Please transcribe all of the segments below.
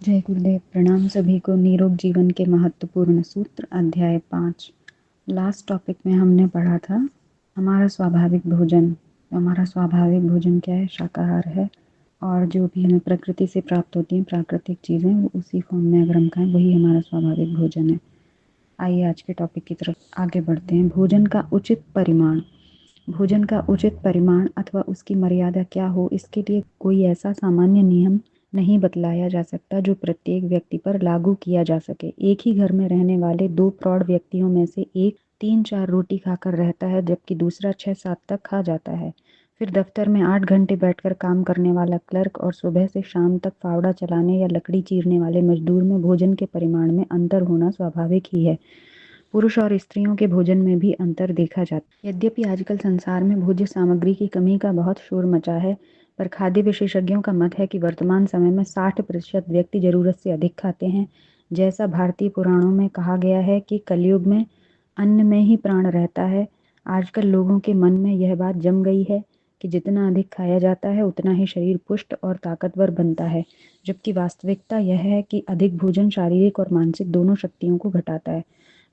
जय गुरुदेव। प्रणाम सभी को। निरोग जीवन के महत्वपूर्ण सूत्र अध्याय 5। लास्ट टॉपिक में हमने पढ़ा था हमारा स्वाभाविक भोजन। हमारा स्वाभाविक भोजन क्या है? शाकाहार है। और जो भी हमें प्रकृति से प्राप्त होती हैं प्राकृतिक चीज़ें, वो उसी फॉर्म में अगर हम खाएं वही हमारा स्वाभाविक भोजन है। आइए आज के टॉपिक की तरफ आगे बढ़ते हैं। भोजन का उचित परिमाण। भोजन का उचित परिमाण अथवा उसकी मर्यादा क्या हो, इसके लिए कोई ऐसा सामान्य नियम नहीं बतलाया जा सकता जो प्रत्येक व्यक्ति पर लागू किया जा सके। एक ही घर में रहने वाले दो प्रौढ़ व्यक्तियों में से एक 3-4 रोटी खाकर रहता है, जबकि दूसरा 6-7 तक खा जाता है। फिर दफ्तर में 8 घंटे बैठकर काम करने वाला क्लर्क और सुबह से शाम तक फावड़ा चलाने या लकड़ी चीरने वाले मजदूर में भोजन के परिमाण में अंतर होना स्वाभाविक ही है। पुरुष और स्त्रियों के भोजन में भी अंतर देखा जाता है। यद्यपि आजकल संसार में भोज्य सामग्री की कमी का बहुत शोर मचा है, पर खाद्य विशेषज्ञों का मत है कि वर्तमान समय में 60% व्यक्ति जरूरत से अधिक खाते हैं। जैसा भारतीय पुराणों में कहा गया है कि कलयुग में अन्न में ही प्राण रहता है, आजकल लोगों के मन में यह बात जम गई है कि जितना अधिक खाया जाता है उतना ही शरीर पुष्ट और ताकतवर बनता है, जबकि वास्तविकता यह है कि अधिक भोजन शारीरिक और मानसिक दोनों शक्तियों को घटाता है।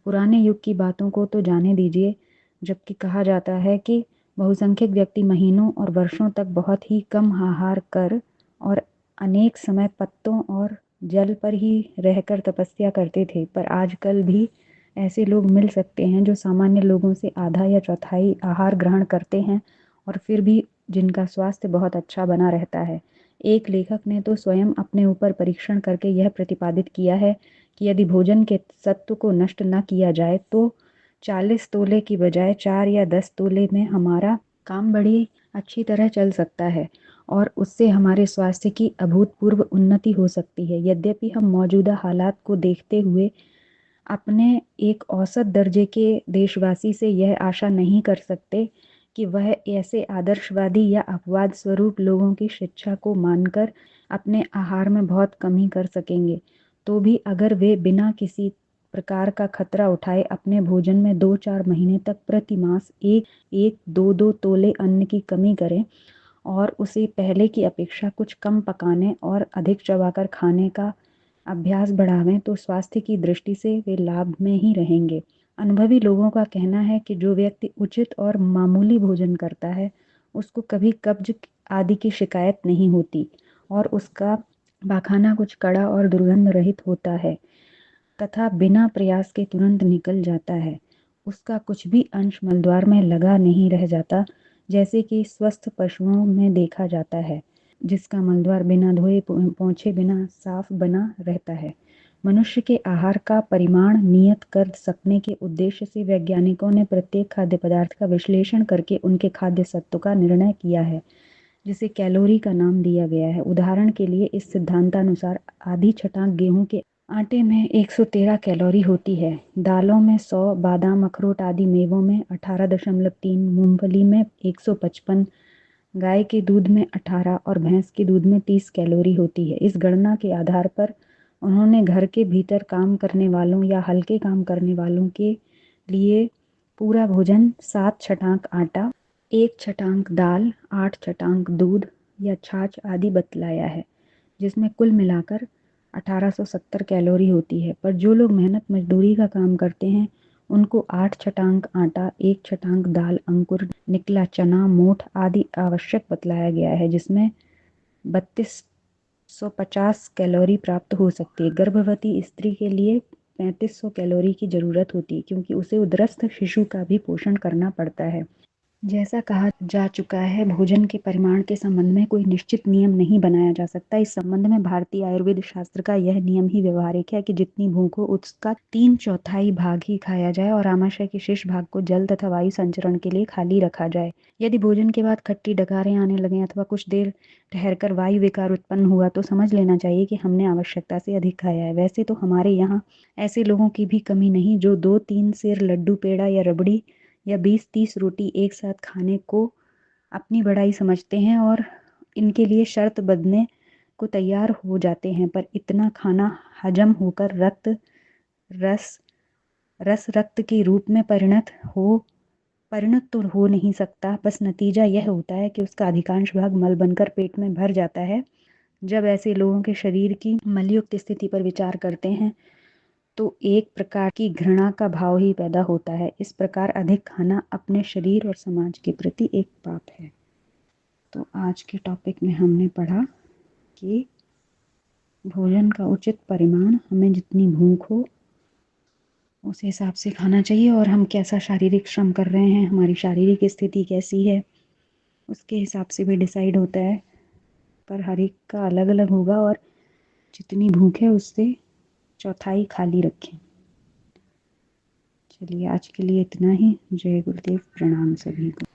पुराने युग की बातों को तो जाने दीजिए, जबकि कहा जाता है कि बहुसंख्यक व्यक्ति महीनों और वर्षों तक बहुत ही कम आहार कर और अनेक समय पत्तों और जल पर ही रहकर तपस्या करते थे। पर आजकल भी ऐसे लोग मिल सकते हैं जो सामान्य लोगों से आधा या चौथाई आहार ग्रहण करते हैं और फिर भी जिनका स्वास्थ्य बहुत अच्छा बना रहता है। एक लेखक ने तो स्वयं अपने ऊपर परीक्षण करके यह प्रतिपादित किया है कि यदि भोजन के सत्व को नष्ट न किया जाए तो 40 तोले की बजाय 4 या 10 तोले में हमारा काम बड़ी अच्छी तरह चल सकता है और उससे हमारे स्वास्थ्य की अभूतपूर्व उन्नति हो सकती है। यद्यपि हम मौजूदा हालात को देखते हुए अपने एक औसत दर्जे के देशवासी से यह आशा नहीं कर सकते कि वह ऐसे आदर्शवादी या अपवाद स्वरूप लोगों की शिक्षा को मानकर अपने आहार में बहुत कमी कर सकेंगे, तो भी अगर वे बिना किसी प्रकार का खतरा उठाए अपने भोजन में 2-4 महीने तक प्रति मास 1-2 तोले अन्न की कमी करें और उसे पहले की अपेक्षा कुछ कम पकाने और अधिक चबाकर खाने का अभ्यास बढ़ावें, तो स्वास्थ्य की दृष्टि से वे लाभ में ही रहेंगे। अनुभवी लोगों का कहना है कि जो व्यक्ति उचित और मामूली भोजन करता है उसको कभी कब्ज आदि की शिकायत नहीं होती और उसका पाखाना कुछ कड़ा और दुर्गंध रहित होता है तथा बिना प्रयास के तुरंत निकल जाता है। उसका कुछ भी अंश मलद्वार में लगा नहीं रह जाता, जैसे कि स्वस्थ पशुओं में देखा जाता है, जिसका मलद्वार बिना धोए पोंछे बिना साफ बना रहता है। मनुष्य के आहार का परिमाण नियत कर सकने के उद्देश्य से वैज्ञानिकों ने प्रत्येक खाद्य पदार्थ का विश्लेषण करके उनके खाद्य सत्व का निर्णय किया है, जिसे कैलोरी का नाम दिया गया है। उदाहरण के लिए इस सिद्धांतानुसार आधी छटाक गेहूं के आटे में 113 कैलोरी होती है, दालों में 100, बादाम अखरोट आदि मेवों में 18.3, मूंगफली में 155, गाय के दूध में 18 और भैंस के दूध में 30 कैलोरी होती है। इस गणना के आधार पर उन्होंने घर के भीतर काम करने वालों या हल्के काम करने वालों के लिए पूरा भोजन 7 छटाक आटा, 1 छटाक दाल, 8 छटाक दूध या छाछ आदि बतलाया है, जिसमें कुल मिलाकर 1870 कैलोरी होती है। पर जो लोग मेहनत मजदूरी का काम करते हैं उनको 8 छटाक आटा, 1 छटाक दाल, अंकुर निकला चना, मोठ आदि आवश्यक बतलाया गया है, जिसमें 3250 कैलोरी प्राप्त हो सकती है। गर्भवती स्त्री के लिए 3500 कैलोरी की जरूरत होती है, क्योंकि उसे उदरस्थ शिशु का भी पोषण करना पड़ता है। जैसा कहा जा चुका है, भोजन के परिमाण के संबंध में कोई निश्चित नियम नहीं बनाया जा सकता। इस संबंध में भारतीय आयुर्वेद शास्त्र का यह नियम ही व्यवहारिक है कि जितनी भूख हो उसका 3/4 भाग ही खाया जाए और आमाशय के शेष भाग को जल तथा वायु संचरण के लिए खाली रखा जाए। यदि भोजन के बाद खट्टी डकारें आने लगें अथवा कुछ देर ठहरकर वायु विकार उत्पन्न हुआ तो समझ लेना चाहिए कि हमने आवश्यकता से अधिक खाया है। वैसे तो हमारे यहाँ ऐसे लोगों की भी कमी नहीं जो 2-3 सेर लड्डू, पेड़ा या रबड़ी या 20-30 रोटी एक साथ खाने को अपनी बड़ाई समझते हैं और इनके लिए शर्त बदलने को तैयार हो जाते हैं, पर इतना खाना हजम होकर रस रक्त के रूप में परिणत तो हो नहीं सकता। बस नतीजा यह होता है कि उसका अधिकांश भाग मल बनकर पेट में भर जाता है जब ऐसे लोगों के शरीर की मलयुक्त स्थिति पर विचार करते हैं तो एक प्रकार की घृणा का भाव ही पैदा होता है। इस प्रकार अधिक खाना अपने शरीर और समाज के प्रति एक पाप है। तो आज के टॉपिक में हमने पढ़ा कि भोजन का उचित परिमाण, हमें जितनी भूख हो उस हिसाब से खाना चाहिए, और हम कैसा शारीरिक श्रम कर रहे हैं, हमारी शारीरिक स्थिति कैसी है, उसके हिसाब से भी डिसाइड होता है। पर हर एक का अलग अलग होगा, और जितनी भूख है उससे चौथाई खाली रखें। चलिए आज के लिए इतना ही। जय गुरुदेव, प्रणाम सभी को।